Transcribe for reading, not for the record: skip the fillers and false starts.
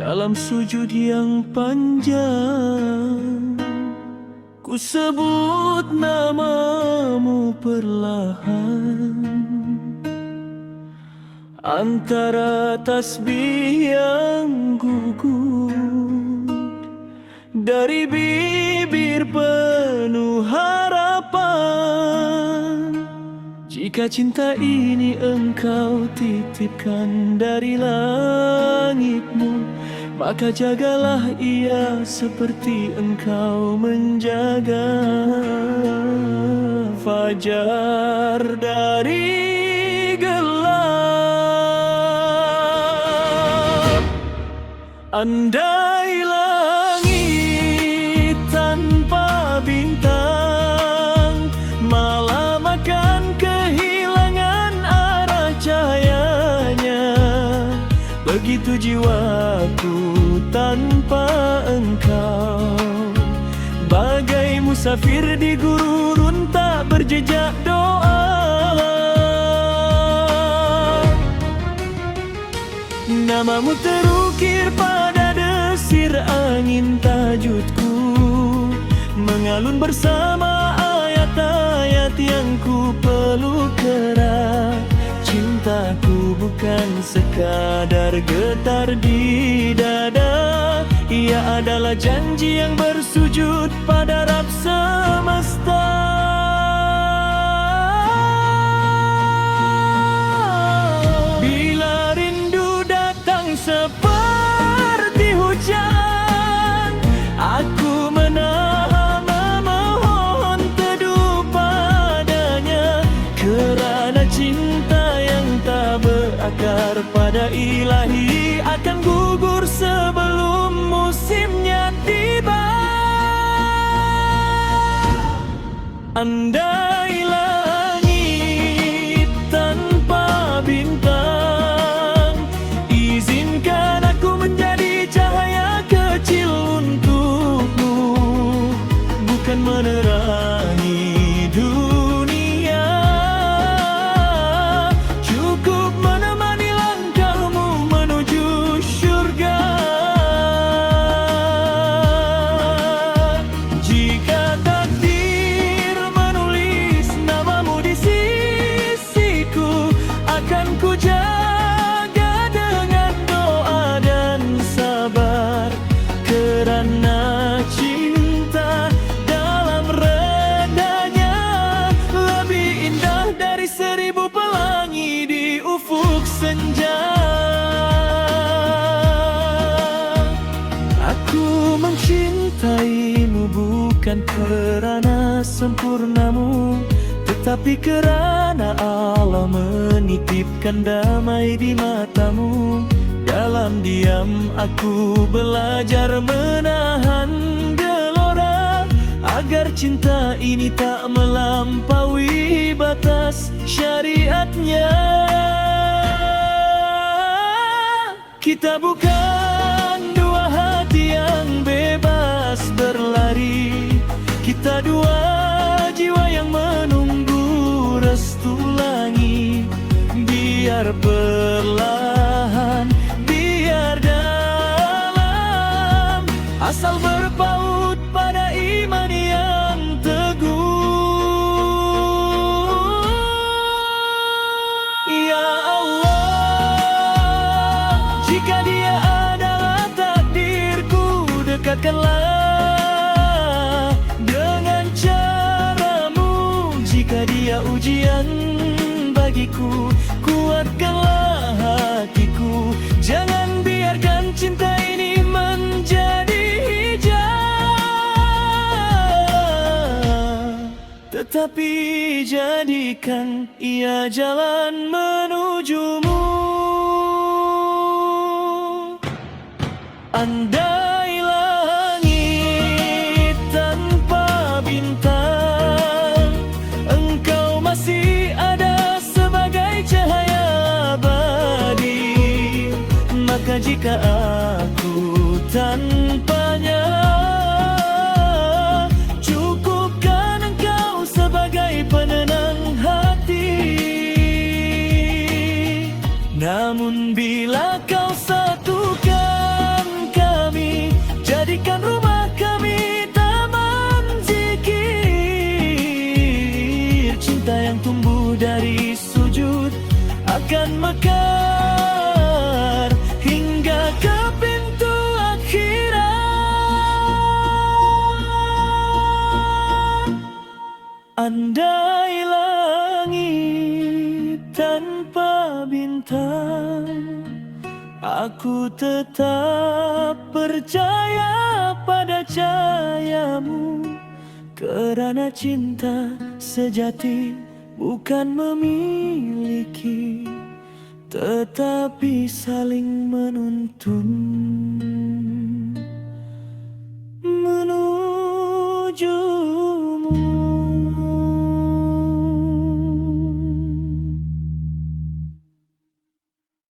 dalam sujud yang panjang. Ku sebut namamu perlahan antara tasbih yang gugur dari bibir penuh harapan. Jika cinta ini engkau titipkan dari langitmu, maka jagalah ia seperti engkau menjaga fajar dari gelap. Andai langit tanpa bintang, malam akan kehilangan arah cahayanya. Begitu jiwaku tanpa engkau, bagai musafir di gurun tak berjejak doa. Namamu terukir pada desir angin tajudku, mengalun bersama ayat-ayat yang ku peluk erat. Cintaku bukan sekadar getar di dada, ia adalah janji yang bersujud pada Rabb semesta. Bila rindu datang seperti hujan, aku menahan memohon teduh padanya, kerana cinta yang tak berakar pada ilahi akan gugur sebelum musimnya tiba. Andai langit tanpa bintang, izinkan aku menjadi cahaya kecil untukmu, bukan menerangi dunia, cukup menemani langkahmu menuju syurga. Jika takdir menulis namamu di sisiku, akan ku jaga dengan doa dan sabar, kerana cinta dalam redanya lebih indah dari 1000 pelangi di ufuk senja. Aku mencintaimu bukan kerana sempurnamu, tetapi kerana Allah menitipkan damai di matamu. Dalam diam aku belajar menahan gelora, agar cinta ini tak melampaui batas syariatnya. Kita bukan dua hati yang bebas berlari, kita dua jiwa yang menunggu restu langit. Biar perlahan, biar dalam, asal berpaut pada iman yang teguh. Ya Allah, jika dia adalah takdirku, dekatkanlah dengan caramu. Jika dia ujian bagiku, kuatkanlah hatiku. Jangan biarkan cinta ini menjadi hijau, tetapi jadikan ia jalan menujumu. Andai langit tanpa bintang, engkau masih ada sebagai cahaya abadi, maka jika aku tanpanya, cukupkan engkau sebagai penenang hati. Namun bila kau satukan melingkar hingga ke pintu akhirat. Andai langit tanpa bintang, aku tetap percaya pada cahayamu. Kerana cinta sejati bukan memiliki, tetapi saling menuntun.